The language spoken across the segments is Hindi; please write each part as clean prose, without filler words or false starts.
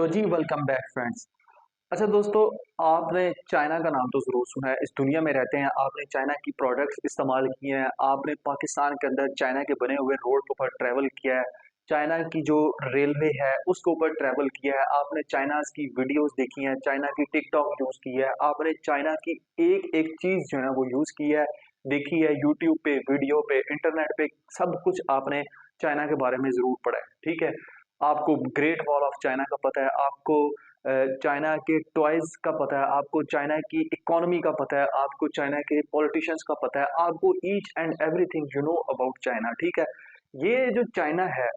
तो जी वेलकम बैक फ्रेंड्स। अच्छा दोस्तों, आपने चाइना का नाम तो ज़रूर सुना है। इस दुनिया में रहते हैं, आपने चाइना की प्रोडक्ट्स इस्तेमाल किए हैं, आपने पाकिस्तान के अंदर चाइना के बने हुए रोड के ऊपर ट्रैवल किया है, चाइना की जो रेलवे है उसके ऊपर ट्रैवल किया है, आपने चाइनाज़ की वीडियोस देखी हैं, चाइना की टिकटॉक यूज़ की है, आपने चाइना की एक-एक चीज़ जो है ना वो यूज़ की है, देखी है यूट्यूब पे, वीडियो पे, इंटरनेट पे, सब कुछ आपने चाइना के बारे में ज़रूर पढ़ा है, ठीक है? आपको ग्रेट वॉल ऑफ चाइना का पता है, आपको चाइना के टॉयज़ का पता है, आपको चाइना की इकोनॉमी का पता है, आपको चाइना के पॉलिटिशियंस का पता है, आपको each and everything you know about China, ठीक है? ये जो चाइना है,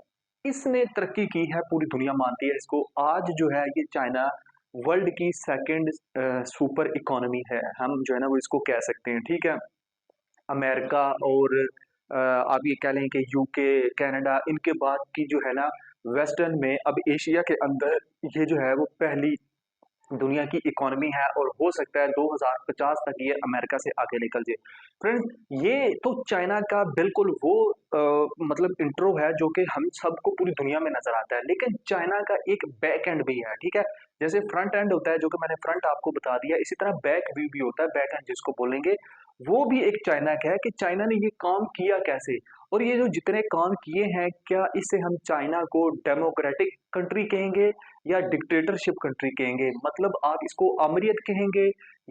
इसने तरक्की की है, पूरी दुनिया मानती है इसको। आज जो है ये चाइना वर्ल्ड की सेकंड सुपर इकोनॉमी है, हम जो है ना वो इसको कह सकते हैं, ठीक है? अमेरिका और आप ये कह लें कि यूके, कनाडा इनके बाद की जो है ना वेस्टर्न में अब एशिया के अंदर ये जो है वो पहली दुनिया की इकोनॉमी है और हो सकता है 2050 तक ये अमेरिका से आगे निकल जाए। फ्रेंड्स, ये तो चाइना का बिल्कुल वो मतलब इंट्रो है जो कि हम सबको पूरी दुनिया में नज़र आता है। लेकिन चाइना का एक बैक एंड भी है, ठीक है? जैसे फ्रंट एंड होता है जो कि मैंने फ्रंट आपको बता दिया, इसी तरह बैक व्यू भी होता है, बैक एंड जिसको बोलेंगे, वो भी एक चाइना का है कि चाइना ने ये काम किया कैसे? और ये जो जितने काम किए हैं, क्या इससे हम चाइना को डेमोक्रेटिक कंट्री कहेंगे या डिक्टेटरशिप कंट्री कहेंगे? मतलब आप इसको अमरीत कहेंगे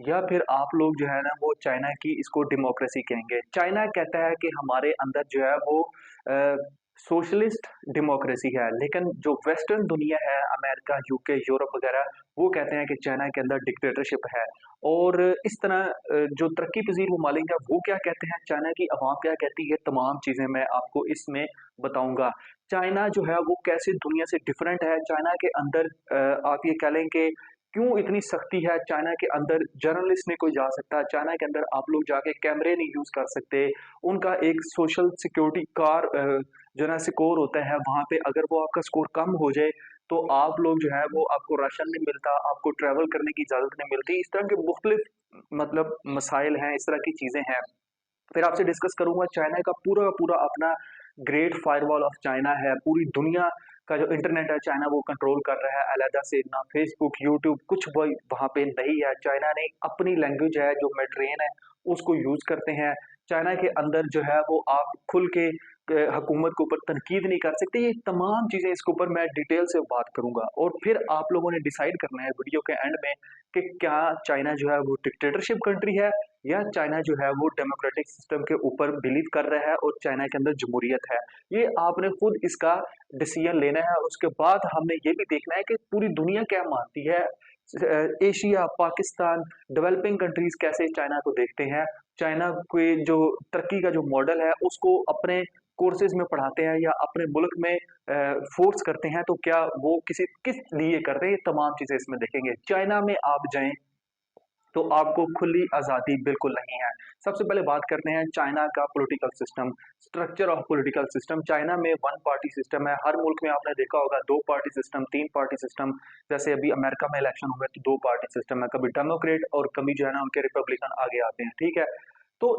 या फिर आप लोग जो है ना वो चाइना की इसको डेमोक्रेसी कहेंगे। चाइना कहता है कि हमारे अंदर जो है वो सोशलिस्ट डेमोक्रेसी है, लेकिन जो वेस्टर्न दुनिया है, अमेरिका, यूके, यूरोप वगैरह, वो कहते हैं कि चाइना के अंदर डिक्टेटरशिप है। और इस तरह जो तरक्की पजीर ममालिक है वो क्या कहते हैं, चाइना की अवाम क्या कहती है, तमाम चीज़ें मैं आपको इसमें बताऊंगा। चाइना जो है वो कैसे दुनिया से डिफरेंट है, चाइना के अंदर आप ये कह लें कि क्यों इतनी सख्ती है, चाइना के अंदर जर्नलिस्ट नहीं कोई जा सकता, चाइना के अंदर आप लोग जाके कैमरे नहीं यूज़ कर सकते, उनका एक सोशल सिक्योरिटी कार जो है ना स्कोर होता है, वहाँ पे अगर वो आपका स्कोर कम हो जाए तो आप लोग जो है वो आपको राशन नहीं मिलता, आपको ट्रैवल करने की इजाज़त नहीं मिलती, इस तरह के मुख्तलिफ मतलब मसाइल हैं, इस तरह की चीज़ें हैं। फिर आपसे डिस्कस करूंगा चाइना का पूरा पूरा अपना ग्रेट फायरवॉल ऑफ चाइना है, पूरी दुनिया का जो इंटरनेट है चाइना वो कंट्रोल कर रहा है अलहदा से, ना फेसबुक यूट्यूब कुछ भी वहाँ पे नहीं है। चाइना ने अपनी लैंग्वेज है जो मैड्रियन है उसको यूज करते हैं। चाइना के अंदर जो है वो आप खुल के हुकूमत के ऊपर तनकीद नहीं कर सकते। ये तमाम चीज़ें इसके ऊपर मैं डिटेल से बात करूंगा और फिर आप लोगों ने डिसाइड करना है वीडियो के एंड में कि क्या चाइना जो है वो डिक्टेटरशिप कंट्री है या चाइना जो है वो डेमोक्रेटिक सिस्टम के ऊपर बिलीव कर रहा है और चाइना के अंदर जमहूरियत है। ये आपने खुद इसका डिसीजन लेना है और उसके बाद हमने ये भी देखना है कि पूरी दुनिया क्या मानती है, एशिया, पाकिस्तान, डेवलपिंग कंट्रीज कैसे चाइना को देखते हैं, चाइना के जो तरक्की का जो मॉडल है उसको अपने कोर्सेज में पढ़ाते हैं या अपने मुल्क में फोर्स करते हैं, तो क्या वो किसी किस लिए करते हैं, ये तमाम चीजें इसमें देखेंगे। चाइना में आप जाएं तो आपको खुली आज़ादी बिल्कुल नहीं है। सबसे पहले बात करते हैं चाइना का political system, structure of political system. China में वन पार्टी सिस्टम है, हर मुल्क में आपने देखा होगा दो पार्टी सिस्टम, तीन पार्टी सिस्टम। जैसे अभी अमेरिका में इलेक्शन हुए तो दो पार्टी सिस्टम है, कभी डेमोक्रेट और कभी जो है ना उनके रिपब्लिकन आगे आते हैं, ठीक है? तो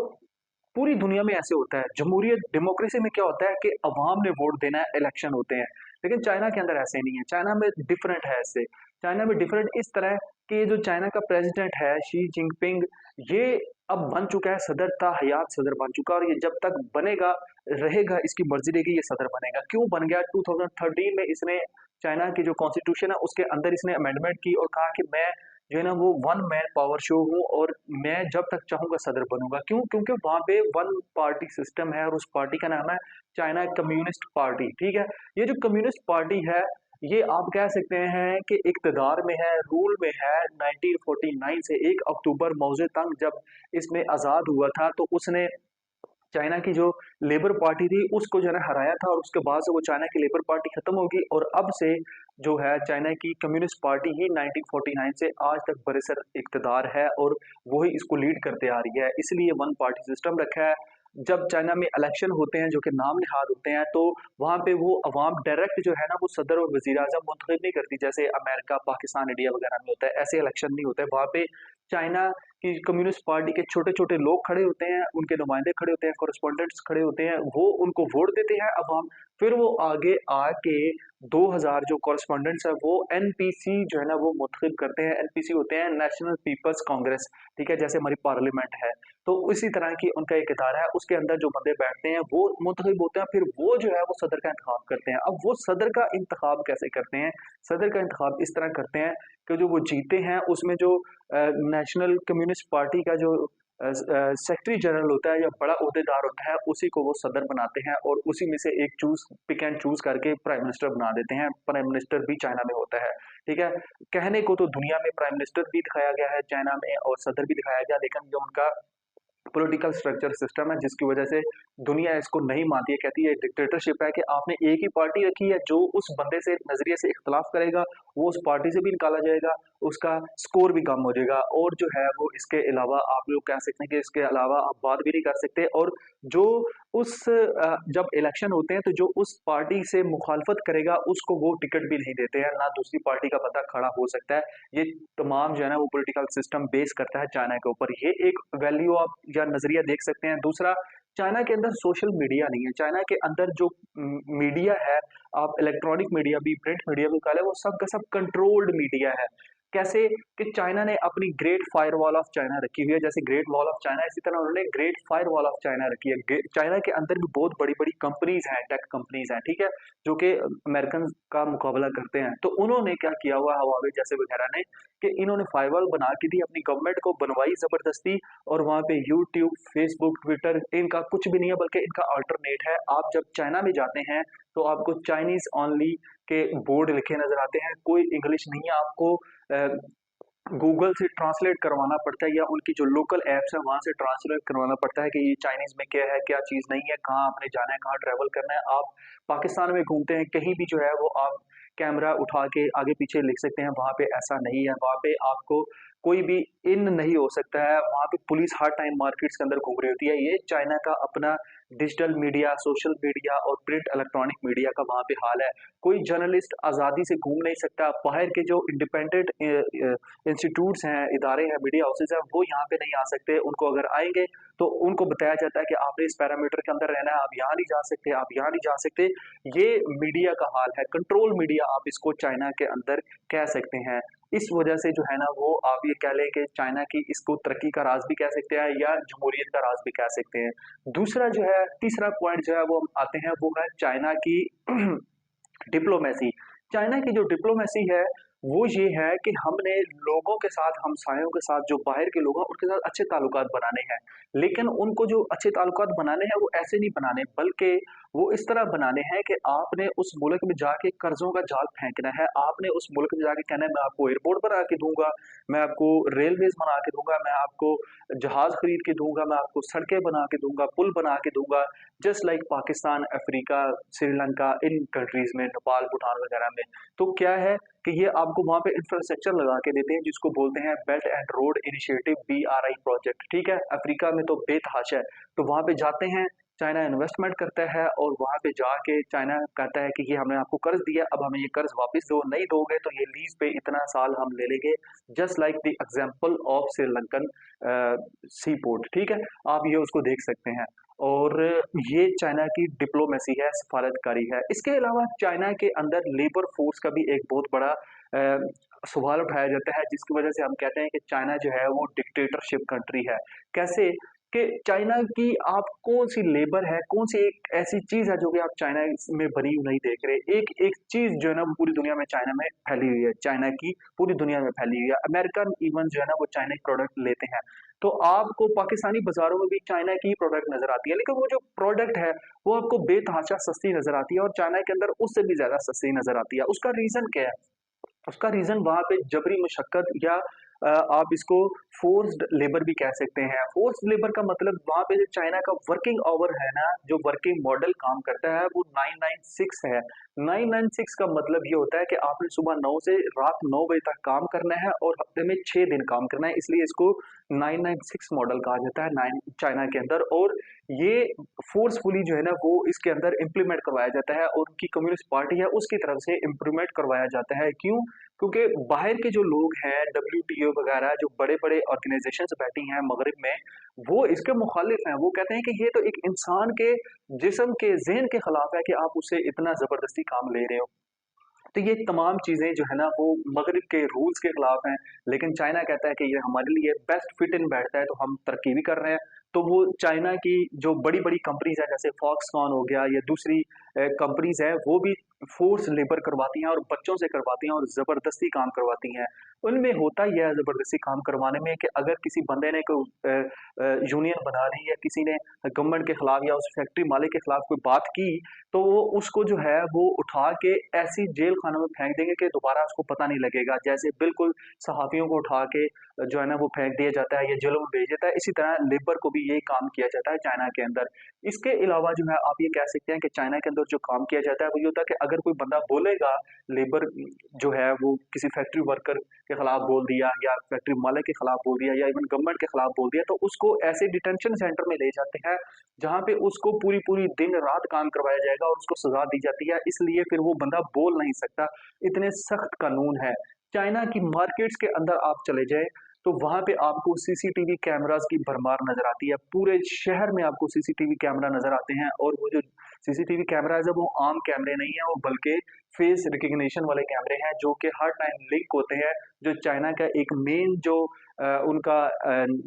पूरी दुनिया में ऐसे होता है। जमहूरियत डेमोक्रेसी में क्या होता है कि अवाम ने वोट देना है, इलेक्शन होते हैं। लेकिन चाइना के अंदर ऐसे नहीं है, चाइना में डिफरेंट है इससे। चाइना में डिफरेंट इस तरह है कि ये जो चाइना का प्रेसिडेंट है शी जिनपिंग, ये अब बन चुका है सदर, था हयात सदर बन चुका, और ये जब तक बनेगा रहेगा, इसकी मर्जी रहेगी ये सदर बनेगा। क्यों बन गया? 2013 में इसने चाइना की जो कॉन्स्टिट्यूशन है उसके अंदर इसने अमेंडमेंट की और कहा कि मैं जो है ना वो वन मैन पावर शो हूँ और मैं जब तक चाहूंगा सदर बनूंगा। क्यों? क्योंकि वहां पे वन पार्टी सिस्टम है और उस पार्टी का नाम है चाइना कम्युनिस्ट पार्टी, ठीक है? ये जो कम्युनिस्ट पार्टी है ये आप कह सकते हैं कि इक्तदार में है, रूल में है 1949 से। 1 अक्टूबर मौजे तंग जब इसमें आज़ाद हुआ था तो उसने चाइना की जो लेबर पार्टी थी उसको जो है ना हराया था और उसके बाद से वो चाइना की लेबर पार्टी खत्म होगी और अब से जो है चाइना की कम्युनिस्ट पार्टी ही 1949 से आज तक बरसर इक़्तिदार है और वही इसको लीड करते आ रही है। इसलिए वन पार्टी सिस्टम रखा है। जब चाइना में इलेक्शन होते हैं जो कि नाम निहाद होते हैं तो वहाँ पे वो अवाम डायरेक्ट जो है ना वो सदर और वज़ीर आज़म मुंतखब नहीं करती, जैसे अमेरिका, पाकिस्तान, इंडिया वगैरह में होता है। ऐसे इलेक्शन नहीं होते वहाँ पे। चाइना कि कम्युनिस्ट पार्टी के छोटे-छोटे लोग खड़े होते हैं, उनके नुमाइंदे खड़े होते हैं, कॉरेस्पोंडेंट्स खड़े होते हैं, वो उनको वोट देते हैं अवाम, फिर वो आगे आके 2000 जो कॉरेस्पॉन्डेंट्स है वो एनपीसी जो है ना वो मुंतखब करते हैं। एनपीसी होते हैं नेशनल पीपल्स कांग्रेस, ठीक है, जैसे हमारी पार्लियामेंट है। तो इसी तरह की उनका एक इदारा है, उसके अंदर जो बंदे बैठते हैं वो मुंतखब होते हैं, फिर वो जो है वो सदर का इंतखाब करते हैं। अब वो सदर का इंतखाब कैसे करते हैं? सदर का इंतखाब इस तरह करते हैं कि जो वो जीते हैं उसमें जो नेशनल कम्युनिस्ट पार्टी का जो सेक्रेटरी जनरल होता है या बड़ा ओहदेदार होता है, उसी को वो सदर बनाते हैं और उसी में से एक चूज पिक एंड चूज करके प्राइम मिनिस्टर बना देते हैं। प्राइम मिनिस्टर भी चाइना में होता है, ठीक है। कहने को तो दुनिया में प्राइम मिनिस्टर भी दिखाया गया है चाइना में और सदर भी दिखाया गया, लेकिन जो उनका पॉलिटिकल स्ट्रक्चर सिस्टम है जिसकी वजह से दुनिया इसको नहीं मानती है, कहती है डिक्टेटरशिप है कि आपने एक ही पार्टी रखी है, जो उस बंदे से नजरिए से इख्तलाफ करेगा वो उस पार्टी से भी निकाला जाएगा, उसका स्कोर भी कम हो जाएगा। और जो है वो इसके अलावा आप लोग कह सकते हैं कि इसके अलावा आप बात भी नहीं कर सकते। और जो जब इलेक्शन होते हैं तो जो उस पार्टी से मुखालफत करेगा उसको वो टिकट भी नहीं देते हैं, ना दूसरी पार्टी का बंदा खड़ा हो सकता है। ये तमाम जो है ना वो पॉलिटिकल सिस्टम बेस करता है चाइना के ऊपर। ये एक वैल्यू आप या नजरिया देख सकते हैं। दूसरा, चाइना के अंदर सोशल मीडिया नहीं है। चाइना के अंदर जो मीडिया है, आप इलेक्ट्रॉनिक मीडिया भी, प्रिंट मीडिया भी कह लें, वो सब का सब कंट्रोल्ड मीडिया है। कैसे कि चाइना ने अपनी great fire wall of China रखी हुई है, जैसे ग्रेट वॉल ऑफ चाइना, इसी तरह उन्होंने great fire wall of China रखी है। चाइना के अंदर भी बहुत बड़ी बड़ी कंपनीज हैं, टेक कंपनीज हैं, ठीक है, जो कि अमेरिकन का मुकाबला करते हैं। तो उन्होंने क्या किया हुआ हवावे जैसे वगैरह ने कि इन्होंने फायरवॉल बना के दी, अपनी गवर्नमेंट को बनवाई जबरदस्ती, और वहां पे यूट्यूब, फेसबुक, ट्विटर इनका कुछ भी नहीं है, बल्कि इनका अल्टरनेट है। आप जब चाइना में जाते हैं तो आपको चाइनीज ओनली के बोर्ड लिखे नजर आते हैं, कोई इंग्लिश नहीं है। आपको गूगल से ट्रांसलेट करवाना पड़ता है या उनकी जो लोकल एप्स है वहां से ट्रांसलेट करवाना पड़ता है कि ये चाइनीज में क्या है, क्या चीज नहीं है, कहाँ आपने जाना है, कहाँ ट्रेवल करना है। आप पाकिस्तान में घूमते हैं कहीं भी जो है वो आप कैमरा उठा के आगे पीछे लिख सकते हैं, वहां पे ऐसा नहीं है। वहां पे आपको कोई भी इन नहीं हो सकता है। वहां पे पुलिस हर टाइम मार्केट्स के अंदर घूम रही होती है। ये चाइना का अपना डिजिटल मीडिया, सोशल मीडिया और प्रिंट इलेक्ट्रॉनिक मीडिया का वहां पे हाल है। कोई जर्नलिस्ट आजादी से घूम नहीं सकता। बाहर के जो इंडिपेंडेंट इंस्टीट्यूट्स हैं, इदारे हैं, मीडिया हाउसेज हैं, वो यहाँ पे नहीं आ सकते। उनको अगर आएंगे तो उनको बताया जाता है कि आपने इस पैरामीटर के अंदर रहना है, आप यहाँ नहीं जा सकते, आप यहाँ नहीं जा सकते। ये मीडिया का हाल है, कंट्रोल मीडिया आप इसको चाइना के अंदर कह सकते हैं। इस वजह से जो है ना वो आप ये कह लें कि चाइना की इसको तरक्की का राज भी कह सकते हैं या जमहूरियत का राज भी कह सकते हैं। दूसरा जो है, तीसरा पॉइंट जो है वो हम आते हैं, वो है चाइना की डिप्लोमेसी। चाइना की जो डिप्लोमेसी है वो ये है कि हमने लोगों के साथ, हमसायों के साथ, जो बाहर के लोग हैं उनके साथ अच्छे ताल्लुकात बनाने हैं। लेकिन उनको जो अच्छे ताल्लुकात बनाने हैं वो ऐसे नहीं बनाने, बल्कि वो इस तरह बनाने हैं कि आपने उस मुल्क में जाके कर्जों का जाल फेंकना है। आपने उस मुल्क में जाके कहना है मैं आपको एयरपोर्ट बना के दूंगा, मैं आपको रेलवेज बना के दूंगा, मैं आपको जहाज खरीद के दूंगा, मैं आपको सड़कें बना के दूंगा, पुल बना के दूंगा। Just like Pakistan, Africa, Sri Lanka, इन कंट्रीज में, नेपाल, भूटान वगैरह में। तो क्या है कि ये आपको वहां पे इंफ्रास्ट्रक्चर लगा के देते हैं जिसको बोलते हैं belt and road initiative, BRI project, ठीक है। अफ्रीका में तो बेतहाशा है। तो वहां पे जाते हैं, चाइना इन्वेस्टमेंट करता है और वहां पे जाके चाइना कहता है कि ये हमने आपको कर्ज दिया, अब हमें ये कर्ज वापस दो, नहीं दोगे तो ये लीज पे इतना साल हम ले लेंगे। Just like the example of Sri Lankan sea port, ठीक है। आप ये उसको देख सकते हैं। और ये चाइना की डिप्लोमेसी है, सफारतकारी है। इसके अलावा चाइना के अंदर लेबर फोर्स का भी एक बहुत बड़ा सवाल उठाया जाता है, जिसकी वजह से हम कहते हैं कि चाइना जो है वो डिक्टेटरशिप कंट्री है। कैसे कि चाइना की आप कौन सी लेबर है, कौन सी एक ऐसी चीज है जो कि आप चाइना में बनी हुई नहीं देख रहे। एक एक चीज जो है ना वो पूरी दुनिया में चाइना में फैली हुई है, चाइना की पूरी दुनिया में फैली हुई है। अमेरिकन इवन जो है ना वो चाइना की प्रोडक्ट लेते हैं। तो आपको पाकिस्तानी बाजारों में भी चाइना की प्रोडक्ट नजर आती है, लेकिन वो जो प्रोडक्ट है वो आपको बेतहाशा सस्ती नजर आती है और चाइना के अंदर उससे भी ज्यादा सस्ती नजर आती है। उसका रीजन क्या है? उसका रीजन वहां पे जबरी मुशक्कत या आप इसको फोर्स्ड लेबर भी कह सकते हैं। फोर्स्ड लेबर का मतलब वहां पे जो चाइना का वर्किंग आवर है ना, जो वर्किंग मॉडल काम करता है वो 996 है। 996 का मतलब ये होता है कि आपने सुबह 9 से रात 9 बजे तक काम करना है और हफ्ते में 6 दिन काम करना है, इसलिए इसको 996 मॉडल कहा जाता है नाइन चाइना के अंदर। और ये फोर्सफुली जो है ना वो इसके अंदर इम्प्लीमेंट करवाया जाता है और उनकी कम्युनिस्ट पार्टी है उसकी तरफ से इम्प्लीमेंट करवाया जाता है। क्यों? क्योंकि बाहर के जो लोग हैं डब्ल्यूटीओ वगैरह जो बड़े-बड़े ऑर्गेनाइज़ेशंस बैठी हैं मगरिब में, वो इसके मुखालिफ हैं। वो कहते हैं कि ये तो एक इंसान के जिस्म के, ज़हन के खिलाफ है कि आप उससे इतना ज़बरदस्ती काम ले रहे हो। तो ये तमाम चीज़ें जो है ना वो मगरिब के रूल्स के खिलाफ हैं, लेकिन चाइना कहता है कि ये हमारे लिए बेस्ट फिट इन बैठता है तो हम तरक्की भी कर रहे हैं। तो वो चाइना की जो बड़ी-बड़ी कंपनीज़ हैं जैसे फॉक्सकॉन हो गया या दूसरी कंपनीज़ हैं वो भी फ़ोर्स लेबर करवाती हैं और बच्चों से करवाती हैं और ज़बरदस्ती काम करवाती हैं। उनमें होता ये है ज़बरदस्ती काम करवाने में कि अगर किसी बंदे ने कोई यूनियन बना ली या किसी ने गवर्नमेंट के खिलाफ या उस फैक्ट्री मालिक के खिलाफ कोई बात की, तो वो उसको जो है वो उठा के ऐसी जेल खानों में फेंक देंगे कि दोबारा उसको पता नहीं लगेगा। जैसे बिल्कुल सहाफ़ियों को उठा के जो है ना वो फेंक दिया जाता है या जेलों में भेज देता है, इसी तरह लेबर को भी यही काम किया जाता है चाइना के अंदर। इसके अलावा जो है आप ये कह सकते हैं कि चाइना के अंदर जो काम किया जाता है वो ये होता है कि अगर कोई बंदा बोलेगा, लेबर जो है वो किसी फैक्ट्री वर्कर के खिलाफ बोल दिया या फैक्ट्री मालिक के खिलाफ बोल दिया या इवन गवर्नमेंट के खिलाफ बोल दिया, तो उसको ऐसे डिटेंशन सेंटर में ले जाते हैं जहाँ पे उसको पूरी-पूरी दिन-रात काम करवाया जाएगा और उसको सज़ा दी जाती है, इसलिए फिर वो बंदा बोल नहीं सकता, इतने सख्त कानून है। चाइना की मार्केट्स के अंदर आप चले जाएँ, तो वहाँ पे आपको सीसीटीवी कैमराज़ की भरमार नज़र आती है, पूरे शहर में आपको सीसीटीवी कैमरा नज़र आते हैं और वो जो सीसीटीवी कैमराज़ है वो आम कैमरे नहीं है, वो बल्कि फेस रिकग्निशन वाले कैमरे हैं, जो कि हर टाइम लिंक होते हैं, जो चाइना का एक मेन जो उनका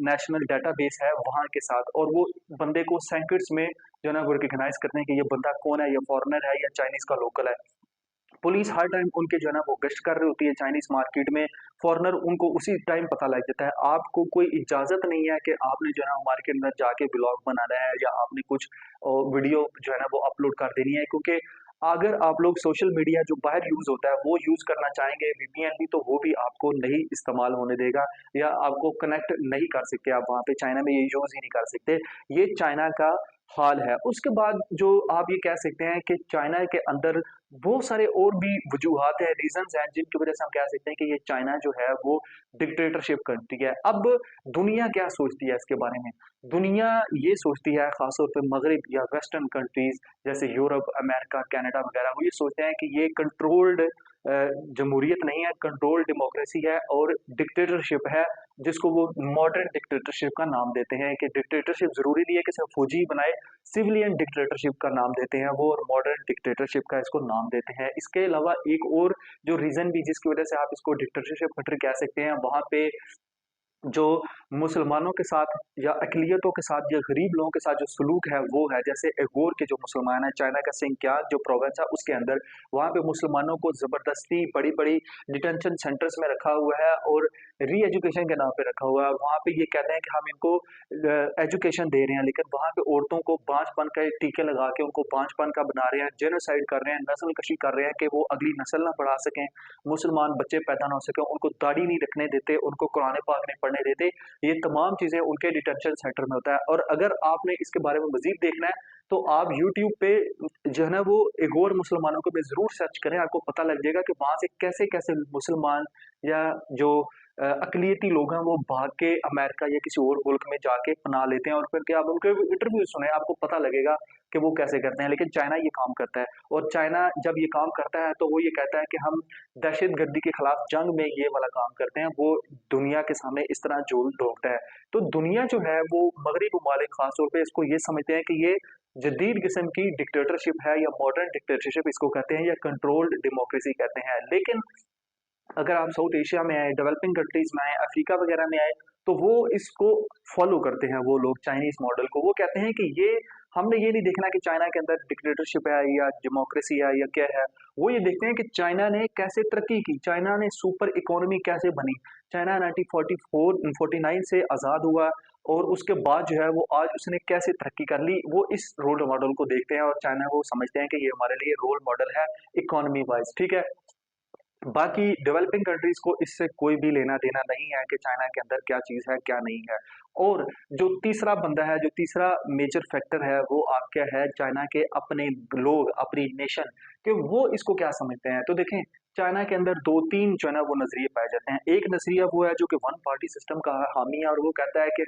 नेशनल डेटाबेस है वहाँ के साथ और वो बंदे को सेकंड्स में जो है ना वो रिकॉग्नाइज़ करते हैं कि ये बंदा कौन है, ये फॉरेनर है या चाइनीज़ का लोकल है। पुलिस हर टाइम उनके जो है ना वो गश्त कर रही होती है चाइनीज़ मार्केट में, फॉरेनर उनको उसी टाइम पता लग जाता है। आपको कोई इजाज़त नहीं है कि आपने जो है ना मार्केट में जाके व्लॉग बनाना है या आपने कुछ वीडियो जो है ना वो अपलोड कर देनी है क्योंकि अगर आप लोग सोशल मीडिया जो बाहर यूज़ होता है वो यूज़ करना चाहेंगे वीपीएन भी तो वो भी आपको नहीं इस्तेमाल होने देगा या आपको कनेक्ट नहीं कर सकते आप वहाँ पे चाइना में ये यूज़ ही नहीं कर सकते। ये चाइना का हाल है। उसके बाद जो आप ये कह सकते हैं कि चाइना के अंदर बहुत सारे और भी वजूहात हैं, रीज़न्स हैं जिनकी वज़ह से हम कह सकते हैं कि ये चाइना जो है वो डिक्टेटरशिप कंट्री है। अब दुनिया क्या सोचती है इसके बारे में? दुनिया ये सोचती है ख़ास तौर पे मग़रिब या वेस्टर्न कंट्रीज़ जैसे यूरोप, अमेरिका, कनाडा वग़ैरह वो ये सोचते हैं कि ये कंट्रोल्ड जमहूरियत नहीं है, कंट्रोल्ड डेमोक्रेसी है और डिक्टेटरशिप है, जिसको वो मॉडर्न डिक्टेटरशिप का नाम देते हैं कि डिक्टेटरशिप ज़रूरी नहीं है कि सिर्फ़ फौजी ही बनाए, सिविलियन डिक्टेटरशिप का नाम देते हैं वो और मॉडर्न डिक्टेटरशिप का इसको नाम देते हैं। इसके अलावा एक और जो रीज़न भी जिसकी वज़ह से आप इसको डिक्टेटरशिप कंट्री कह सकते हैं, वहाँ पे जो मुसलमानों के साथ या अक़लियतों के साथ या गरीब लोगों के साथ जो सलूक है वो है। जैसे उइगुर के जो मुसलमान हैं, चाइना का सिंकियाग जो प्रोविंस है उसके अंदर, वहाँ पे मुसलमानों को ज़बरदस्ती बड़ी-बड़ी डिटेंशन सेंटर्स में रखा हुआ है और री-एजुकेशन के नाम पे रखा हुआ है। वहाँ पे ये कहते हैं कि हम इनको एजुकेशन दे रहे हैं, लेकिन वहाँ पे औरतों को बांझपन के टीके लगा के उनको बांझपन का बना रहे हैं, जेनोसाइड कर रहे हैं, नस्लकशी कर रहे हैं कि वो अगली नस्ल ना बढ़ा सकें, मुसलमान बच्चे पैदा ना हो सकें, उनको दाढ़ी नहीं रखने देते, उनको कुरान पाक नहीं पढ़ने देते। ये तमाम चीज़ें उनके डिटेंशन सेंटर में होता है और अगर आपने इसके बारे में मज़ीद देखना है, तो आप यूट्यूब पे जो है ना वो उइगुर मुसलमानों को भी ज़रूर सर्च करें, आपको पता लग जाएगा कि वहाँ से कैसे-कैसे मुसलमान या जो अक़लियती लोग हैं वो भाग के अमेरिका या किसी और मुल्क में जाके पनाह लेते हैं और फिर क्या आप उनके इंटरव्यू सुनें, आपको पता लगेगा कि वो कैसे करते हैं। लेकिन चाइना ये काम करता है और चाइना जब ये काम करता है तो वो ये कहता है कि हम दहशतगर्दी के खिलाफ जंग में ये वाला काम करते हैं, वो दुनिया के सामने इस तरह झोल ठोकता है। तो दुनिया जो है वो मगरबी ममालिक ख़ास तौर पे इसको ये समझते हैं कि ये जदीद किस्म की डिक्टेटरशिप है या मॉडर्न डिक्टेटरशिप इसको कहते हैं या कंट्रोल्ड डेमोक्रेसी कहते हैं। लेकिन अगर आप साउथ एशिया में आए, डेवलपिंग कंट्रीज़ में आए, अफ्रीका वगैरह में आए, तो वो इसको फ़ॉलो करते हैं वो लोग चाइनीज़ मॉडल को। वो कहते हैं कि ये हमने ये नहीं देखना कि चाइना के अंदर डिक्टेटरशिप है या डेमोक्रेसी है या क्या है। वो ये देखते हैं कि चाइना ने कैसे तरक्की की, चाइना ने सुपर इकोनॉमी कैसे बनी। चाइना 1944 49 से आज़ाद हुआ और उसके बाद जो है वो आज उसने कैसे तरक्की कर ली, वो इस रोल मॉडल को देखते हैं और चाइना को समझते हैं कि ये हमारे लिए रोल मॉडल है इकोनॉमी वाइज़, ठीक है? बाकी डेवलपिंग कंट्रीज़ को इससे कोई भी लेना-देना नहीं है कि चाइना के अंदर क्या चीज़ है, क्या नहीं है। और जो तीसरा बंदा है, जो तीसरा मेजर फैक्टर है, वो आपका है चाइना के अपने लोग, अपनी नेशन कि वो इसको क्या समझते हैं। तो देखें, चाइना के अंदर 2-3 जो है ना वो नज़रिए पाए जाते हैं। एक नज़रिया वो है जो कि वन पार्टी सिस्टम का हामी है और वो कहता है कि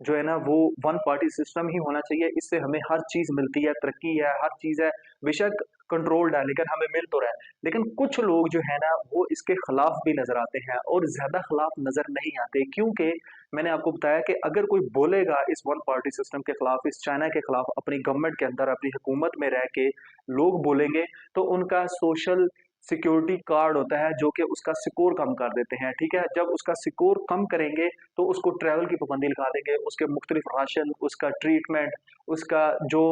जो है ना वो वन पार्टी सिस्टम ही होना चाहिए, इससे हमें हर चीज़ मिलती है, तरक्की है, हर चीज़ है, बेशक कंट्रोल्ड है लेकिन हमें मिल तो रहा है। लेकिन कुछ लोग जो है ना वो इसके खिलाफ भी नज़र आते हैं और ज़्यादा खिलाफ नज़र नहीं आते, क्योंकि मैंने आपको बताया कि अगर कोई बोलेगा इस वन पार्टी सिस्टम के खिलाफ, इस चाइना के खिलाफ, अपनी गवर्नमेंट के अंदर, अपनी हुकूमत में रह के लोग बोलेंगे, तो उनका सोशल सिक्योरिटी कार्ड होता है जो कि उसका स्कोर कम कर देते हैं, ठीक है? जब उसका स्कोर कम करेंगे तो उसको ट्रैवल की पाबंदी लगा देंगे, उसके मुख्तलिफ राशन, उसका ट्रीटमेंट, उसका जो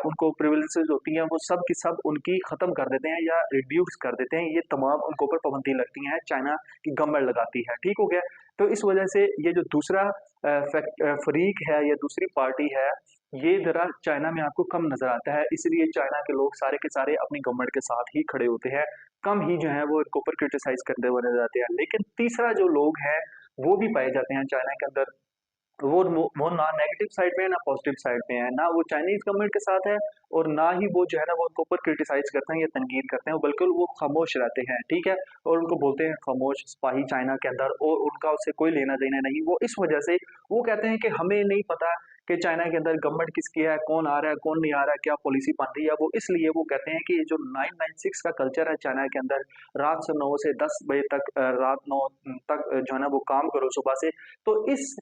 उनको प्रिविलेजेस होती हैं वो सब की सब उनकी ख़त्म कर देते हैं या रिड्यूस कर देते हैं। ये तमाम उनके ऊपर पाबंदी लगती हैं, चाइना की गवर्नमेंट लगाती है, ठीक हो गया? तो इस वजह से ये जो दूसरा फ़रीक है या दूसरी पार्टी है, ये ज़रा चाइना में आपको कम नज़र आता है, इसलिए चाइना के लोग सारे के सारे अपनी गवर्नमेंट के साथ ही खड़े होते हैं। कम ही जो है वो इनके ऊपर क्रिटिसाइज़ करते हुए नज़र आते हैं। लेकिन तीसरा जो लोग हैं, वो भी पाए जाते हैं चाइना के अंदर, वो ना नेगेटिव साइड पे है ना पॉजिटिव साइड पे है, ना वो चाइनीज गवर्नमेंट के साथ है और ना ही वो जो है ना वो उनके ऊपर क्रिटिसाइज करते हैं या तनकीद करते हैं, बल्कि वो खामोश रहते हैं, ठीक है? और उनको बोलते हैं खामोश सिपाही चाइना के अंदर, और उनका उससे कोई लेना देना नहीं। वो इस वजह से वो कहते हैं कि हमें नहीं पता कि चाइना के अंदर गवर्नमेंट किसकी है, कौन आ रहा है, कौन नहीं आ रहा है, क्या पॉलिसी बन रही है। वो इसलिए वो कहते हैं कि ये जो 996 का कल्चर है चाइना के अंदर, रात से 9 से 10 बजे तक, रात 9 तक जो है ना वो काम करो सुबह से, तो इस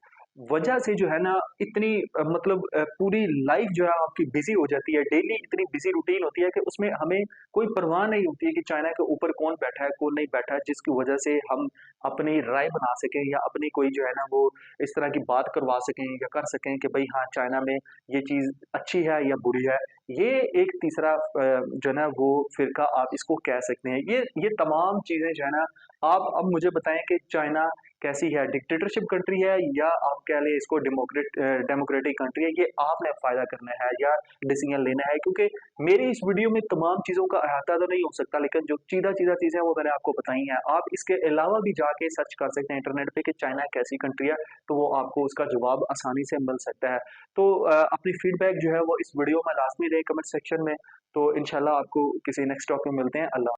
वजह से जो है ना इतनी मतलब पूरी लाइफ जो है आपकी बिजी हो जाती है, डेली इतनी बिजी रूटीन होती है कि उसमें हमें कोई परवाह नहीं होती है कि चाइना के ऊपर कौन बैठा है, कौन नहीं बैठा है, जिसकी वजह से हम अपनी राय बना सकें या अपनी कोई जो है ना वो इस तरह की बात करवा सकें या कर सकें कि भाई हाँ चाइना में ये चीज़ अच्छी है या बुरी है। ये एक तीसरा जो है ना वो फिरका आप इसको कह सकते हैं। ये तमाम चीज़ें जो है ना, आप अब मुझे बताएं कि चाइना कैसी है, डिक्टेटरशिप कंट्री है या आप कह लें इसको डेमोक्रेटिक कंट्री है, ये आपने फ़ायदा करना है या डिसीजन लेना है, क्योंकि मेरी इस वीडियो में तमाम चीज़ों का अहाता तो नहीं हो सकता, लेकिन जो सीधा-सीधा चीज़ें हैं वो मैंने आपको बताई हैं। आप इसके अलावा भी जाके सर्च कर सकते हैं इंटरनेट पे कि चाइना कैसी कंट्री है, तो वो आपको उसका जवाब आसानी से मिल सकता है। तो अपनी फीडबैक जो है वो इस वीडियो में लाज़मी दें कमेंट सेक्शन में, तो इंशाल्लाह आपको किसी नेक्स्ट टॉपिक में मिलते हैं। अल्लाह